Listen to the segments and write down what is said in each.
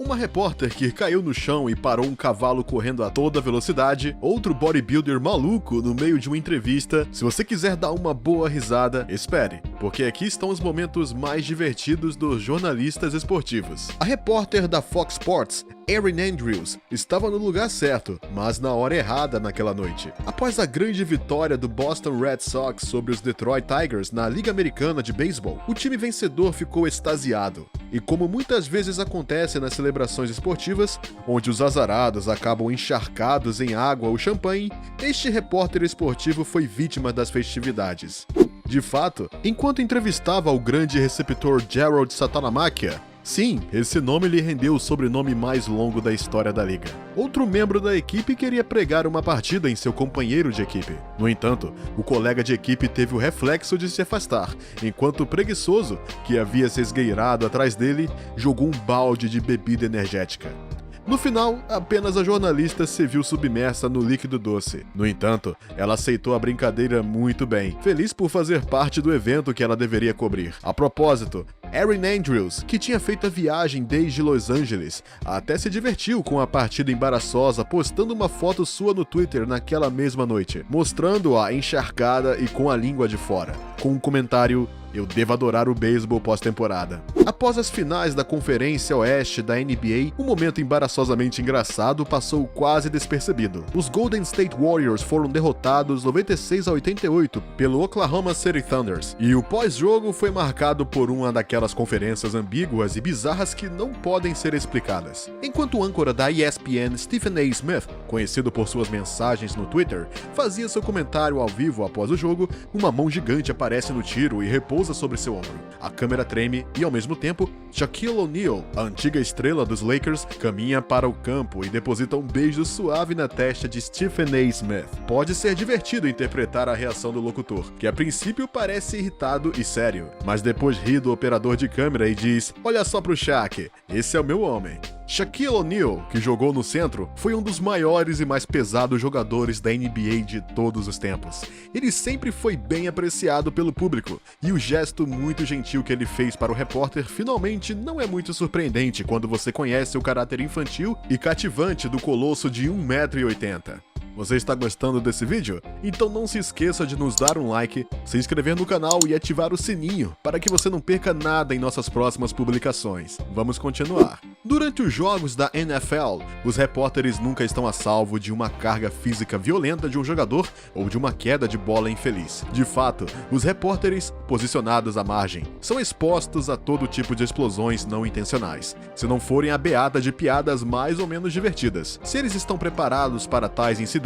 Uma repórter que caiu no chão e parou um cavalo correndo a toda velocidade, outro bodybuilder maluco no meio de uma entrevista. Se você quiser dar uma boa risada, espere, porque aqui estão os momentos mais divertidos dos jornalistas esportivos. A repórter da Fox Sports, Erin Andrews, estava no lugar certo, mas na hora errada naquela noite. Após a grande vitória do Boston Red Sox sobre os Detroit Tigers na Liga Americana de Beisebol, o time vencedor ficou extasiado. E como muitas vezes acontece nas celebrações esportivas, onde os azarados acabam encharcados em água ou champanhe, este repórter esportivo foi vítima das festividades. De fato, enquanto entrevistava o grande receptor Gerald Santanamáquia, sim, esse nome lhe rendeu o sobrenome mais longo da história da liga, outro membro da equipe queria pregar uma partida em seu companheiro de equipe. No entanto, o colega de equipe teve o reflexo de se afastar, enquanto o preguiçoso, que havia se esgueirado atrás dele, jogou um balde de bebida energética. No final, apenas a jornalista se viu submersa no líquido doce. No entanto, ela aceitou a brincadeira muito bem, feliz por fazer parte do evento que ela deveria cobrir. A propósito, Erin Andrews, que tinha feito a viagem desde Los Angeles, até se divertiu com a partida embaraçosa postando uma foto sua no Twitter naquela mesma noite, mostrando-a encharcada e com a língua de fora, com um comentário: "Eu devo adorar o beisebol pós-temporada." Após as finais da Conferência Oeste da NBA, um momento embaraçosamente engraçado passou quase despercebido. Os Golden State Warriors foram derrotados 96-88 pelo Oklahoma City Thunders, e o pós-jogo foi marcado por uma daquelas conferências ambíguas e bizarras que não podem ser explicadas. Enquanto o âncora da ESPN, Stephen A. Smith, conhecido por suas mensagens no Twitter, fazia seu comentário ao vivo após o jogo, uma mão gigante aparece no tiro e repousa sobre seu ombro. A câmera treme e, ao mesmo tempo, Shaquille O'Neal, a antiga estrela dos Lakers, caminha para o campo e deposita um beijo suave na testa de Stephen A. Smith. Pode ser divertido interpretar a reação do locutor, que a princípio parece irritado e sério, mas depois ri do operador de câmera e diz: "Olha só pro Shaq, esse é o meu homem." Shaquille O'Neal, que jogou no centro, foi um dos maiores e mais pesados jogadores da NBA de todos os tempos. Ele sempre foi bem apreciado pelo público, e o gesto muito gentil que ele fez para o repórter finalmente não é muito surpreendente quando você conhece o caráter infantil e cativante do colosso de 1,80 m. Você está gostando desse vídeo? Então não se esqueça de nos dar um like, se inscrever no canal e ativar o sininho para que você não perca nada em nossas próximas publicações. Vamos continuar. Durante os jogos da NFL, os repórteres nunca estão a salvo de uma carga física violenta de um jogador ou de uma queda de bola infeliz. De fato, os repórteres, posicionados à margem, são expostos a todo tipo de explosões não intencionais, se não forem a beata de piadas mais ou menos divertidas. Se eles estão preparados para tais incidentes,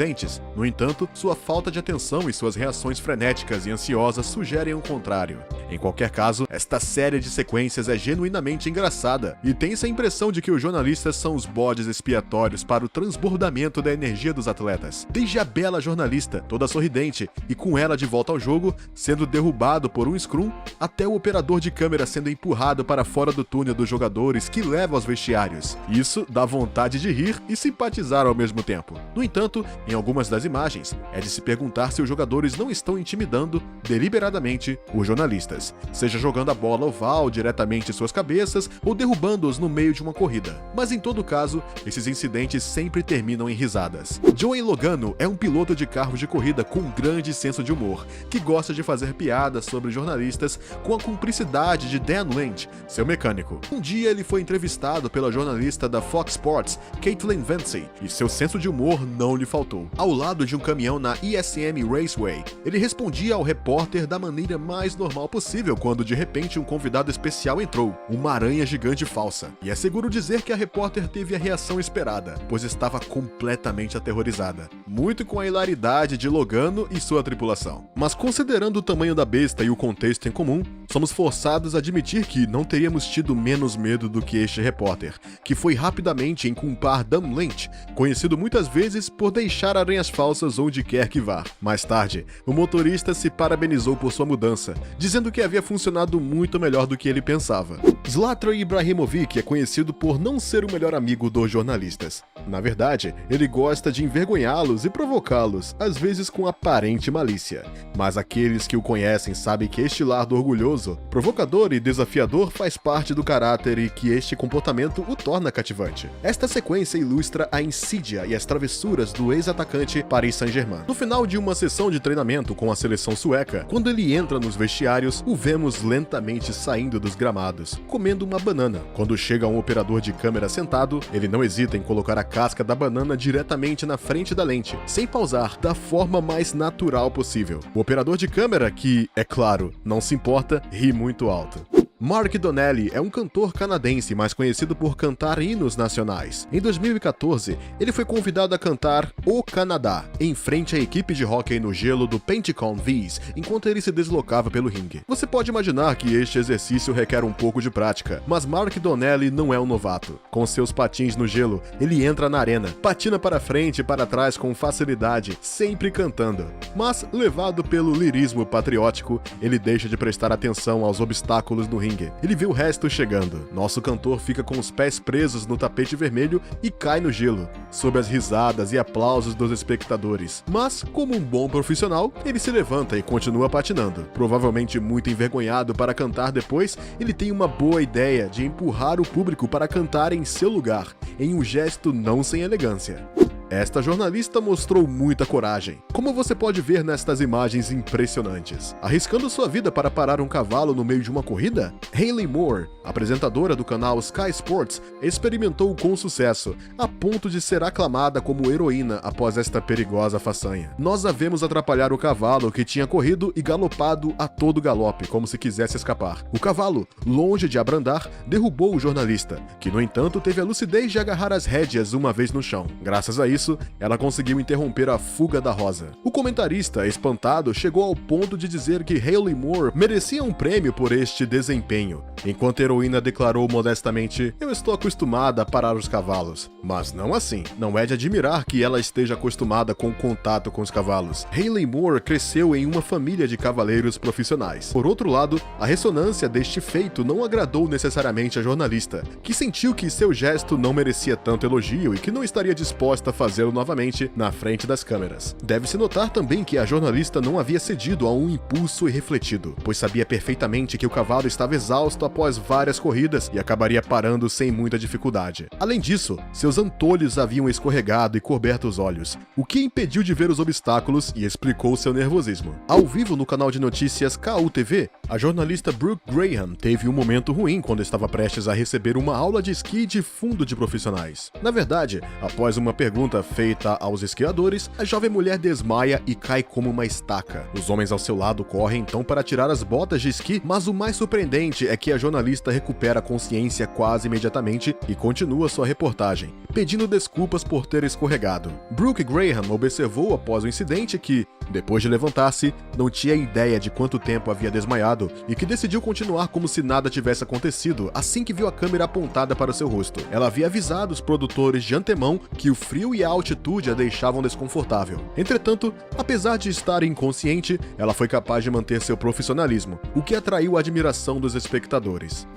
no entanto, sua falta de atenção e suas reações frenéticas e ansiosas sugerem o contrário. Em qualquer caso, esta série de sequências é genuinamente engraçada, e tem-se a impressão de que os jornalistas são os bodes expiatórios para o transbordamento da energia dos atletas. Desde a bela jornalista, toda sorridente, e com ela de volta ao jogo, sendo derrubado por um scrum, até o operador de câmera sendo empurrado para fora do túnel dos jogadores que leva aos vestiários. Isso dá vontade de rir e simpatizar ao mesmo tempo. No entanto, em algumas das imagens, é de se perguntar se os jogadores não estão intimidando deliberadamente os jornalistas, seja jogando a bola oval diretamente em suas cabeças ou derrubando-os no meio de uma corrida. Mas em todo caso, esses incidentes sempre terminam em risadas. Joey Logano é um piloto de carros de corrida com um grande senso de humor, que gosta de fazer piadas sobre jornalistas com a cumplicidade de Dan Lynch, seu mecânico. Um dia ele foi entrevistado pela jornalista da Fox Sports, Caitlin Vance, e seu senso de humor não lhe faltou. Ao lado de um caminhão na ESM Raceway, ele respondia ao repórter da maneira mais normal possível quando de repente um convidado especial entrou, uma aranha gigante falsa. E é seguro dizer que a repórter teve a reação esperada, pois estava completamente aterrorizada, muito com a hilaridade de Logano e sua tripulação. Mas considerando o tamanho da besta e o contexto em comum, somos forçados a admitir que não teríamos tido menos medo do que este repórter, que foi rapidamente inculpar Dan Lynch, conhecido muitas vezes por deixar aranhas falsas onde quer que vá. Mais tarde, o motorista se parabenizou por sua mudança, dizendo que havia funcionado muito melhor do que ele pensava. Zlatan Ibrahimovic é conhecido por não ser o melhor amigo dos jornalistas. Na verdade, ele gosta de envergonhá-los e provocá-los, às vezes com aparente malícia. Mas aqueles que o conhecem sabem que este lado orgulhoso orgulhoso, provocador e desafiador faz parte do caráter e que este comportamento o torna cativante. Esta sequência ilustra a insídia e as travessuras do ex-atacante Paris Saint-Germain. No final de uma sessão de treinamento com a seleção sueca, quando ele entra nos vestiários, o vemos lentamente saindo dos gramados, comendo uma banana. Quando chega um operador de câmera sentado, ele não hesita em colocar a casca da banana diretamente na frente da lente, sem pausar, da forma mais natural possível. O operador de câmera, que, é claro, não se importa, ri muito alto. Mark Donnelly é um cantor canadense mais conhecido por cantar hinos nacionais. Em 2014, ele foi convidado a cantar O Canadá, em frente à equipe de hóquei no gelo do Penticton Vees, enquanto ele se deslocava pelo ringue. Você pode imaginar que este exercício requer um pouco de prática, mas Mark Donnelly não é um novato. Com seus patins no gelo, ele entra na arena, patina para frente e para trás com facilidade, sempre cantando. Mas, levado pelo lirismo patriótico, ele deixa de prestar atenção aos obstáculos no ringue. Ele vê o resto chegando. Nosso cantor fica com os pés presos no tapete vermelho e cai no gelo, sob as risadas e aplausos dos espectadores. Mas, como um bom profissional, ele se levanta e continua patinando. Provavelmente muito envergonhado para cantar depois, ele tem uma boa ideia de empurrar o público para cantar em seu lugar, em um gesto não sem elegância. Esta jornalista mostrou muita coragem, como você pode ver nestas imagens impressionantes. Arriscando sua vida para parar um cavalo no meio de uma corrida, Hayley Moore, apresentadora do canal Sky Sports, experimentou com sucesso, a ponto de ser aclamada como heroína após esta perigosa façanha. Nós a vemos atrapalhar o cavalo que tinha corrido e galopado a todo galope, como se quisesse escapar. O cavalo, longe de abrandar, derrubou o jornalista, que no entanto teve a lucidez de agarrar as rédeas uma vez no chão. Graças a isso, ela conseguiu interromper a fuga da rosa. O comentarista, espantado, chegou ao ponto de dizer que Hayley Moore merecia um prêmio por este desempenho, enquanto a heroína declarou modestamente: "Eu estou acostumada a parar os cavalos." Mas não assim. Não é de admirar que ela esteja acostumada com o contato com os cavalos. Hayley Moore cresceu em uma família de cavaleiros profissionais. Por outro lado, a ressonância deste feito não agradou necessariamente a jornalista, que sentiu que seu gesto não merecia tanto elogio e que não estaria disposta a fazê-lo novamente na frente das câmeras. Deve-se notar também que a jornalista não havia cedido a um impulso irrefletido, pois sabia perfeitamente que o cavalo estava exausto após várias corridas e acabaria parando sem muita dificuldade. Além disso, seus antolhos haviam escorregado e coberto os olhos, o que impediu de ver os obstáculos e explicou seu nervosismo. Ao vivo no canal de notícias KUTV, a jornalista Brooke Graham teve um momento ruim quando estava prestes a receber uma aula de esqui de fundo de profissionais. Na verdade, após uma pergunta feita aos esquiadores, a jovem mulher desmaia e cai como uma estaca. Os homens ao seu lado correm então para tirar as botas de esqui, mas o mais surpreendente é que a jornalista recupera a consciência quase imediatamente e continua sua reportagem, pedindo desculpas por ter escorregado. Brooke Graham observou após o incidente que, depois de levantar-se, não tinha ideia de quanto tempo havia desmaiado e que decidiu continuar como se nada tivesse acontecido assim que viu a câmera apontada para o seu rosto. Ela havia avisado os produtores de antemão que o frio e a altitude a deixavam desconfortável. Entretanto, apesar de estar inconsciente, ela foi capaz de manter seu profissionalismo, o que atraiu a admiração dos espectadores.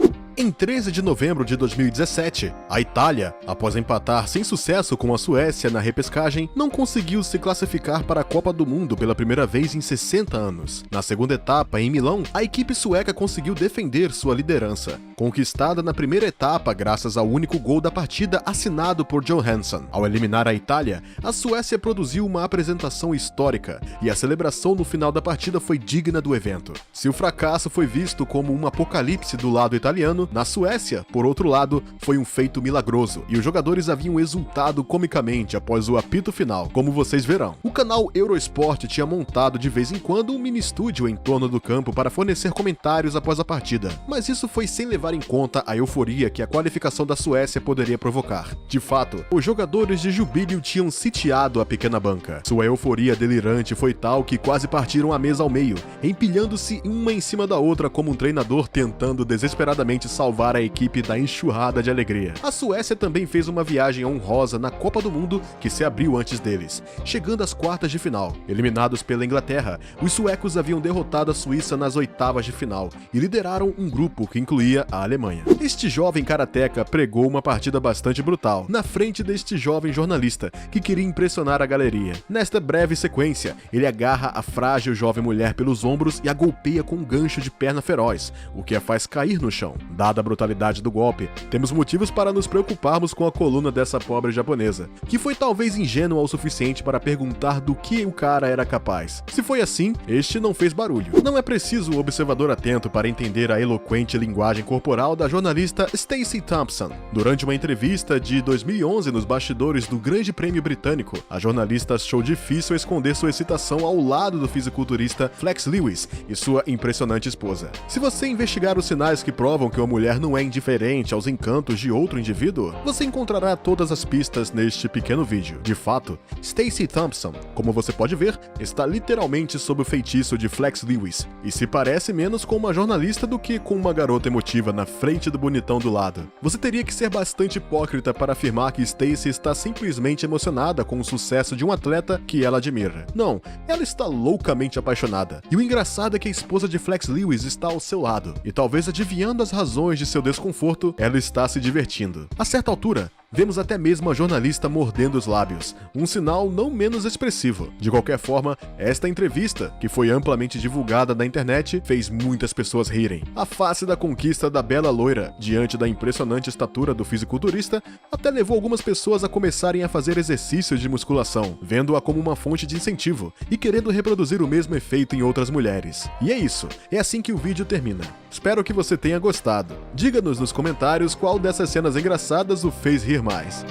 Em 13 de novembro de 2017, a Itália, após empatar sem sucesso com a Suécia na repescagem, não conseguiu se classificar para a Copa do Mundo pela primeira vez em 60 anos. Na segunda etapa, em Milão, a equipe sueca conseguiu defender sua liderança, conquistada na primeira etapa graças ao único gol da partida assinado por Johansson. Ao eliminar a Itália, a Suécia produziu uma apresentação histórica e a celebração no final da partida foi digna do evento. Se o fracasso foi visto como um apocalipse do lado italiano, na Suécia, por outro lado, foi um feito milagroso, e os jogadores haviam exultado comicamente após o apito final, como vocês verão. O canal Eurosport tinha montado de vez em quando um mini estúdio em torno do campo para fornecer comentários após a partida, mas isso foi sem levar em conta a euforia que a qualificação da Suécia poderia provocar. De fato, os jogadores de Jubileu tinham sitiado a pequena banca. Sua euforia delirante foi tal que quase partiram a mesa ao meio, empilhando-se uma em cima da outra como um treinador tentando desesperadamente salvar a equipe da enxurrada de alegria. A Suécia também fez uma viagem honrosa na Copa do Mundo que se abriu antes deles, chegando às quartas de final. Eliminados pela Inglaterra, os suecos haviam derrotado a Suíça nas oitavas de final e lideraram um grupo que incluía a Alemanha. Este jovem karateca pregou uma partida bastante brutal, na frente deste jovem jornalista, que queria impressionar a galeria. Nesta breve sequência, ele agarra a frágil jovem mulher pelos ombros e a golpeia com um gancho de perna feroz, o que a faz cair no chão. Dada a brutalidade do golpe, temos motivos para nos preocuparmos com a coluna dessa pobre japonesa, que foi talvez ingênua o suficiente para perguntar do que o cara era capaz. Se foi assim, este não fez barulho. Não é preciso o observador atento para entender a eloquente linguagem corporal da jornalista Stacey Thompson. Durante uma entrevista de 2011 nos bastidores do Grande Prêmio Britânico, a jornalista achou difícil esconder sua excitação ao lado do fisiculturista Flex Lewis e sua impressionante esposa. Se você investigar os sinais que provam que uma mulher não é indiferente aos encantos de outro indivíduo, você encontrará todas as pistas neste pequeno vídeo. De fato, Stacey Thompson, como você pode ver, está literalmente sob o feitiço de Flex Lewis e se parece menos com uma jornalista do que com uma garota emotiva na frente do bonitão do lado. Você teria que ser bastante hipócrita para afirmar que Stacey está simplesmente emocionada com o sucesso de um atleta que ela admira. Não, ela está loucamente apaixonada. E o engraçado é que a esposa de Flex Lewis está ao seu lado, e talvez adivinhando as razões de seu desconforto, ela está se divertindo. A certa altura, vemos até mesmo a jornalista mordendo os lábios, um sinal não menos expressivo. De qualquer forma, esta entrevista, que foi amplamente divulgada na internet, fez muitas pessoas rirem. A face da conquista da bela loira, diante da impressionante estatura do fisiculturista, até levou algumas pessoas a começarem a fazer exercícios de musculação, vendo-a como uma fonte de incentivo e querendo reproduzir o mesmo efeito em outras mulheres. E é isso, é assim que o vídeo termina. Espero que você tenha gostado. Diga-nos nos comentários qual dessas cenas engraçadas o fez rir mais.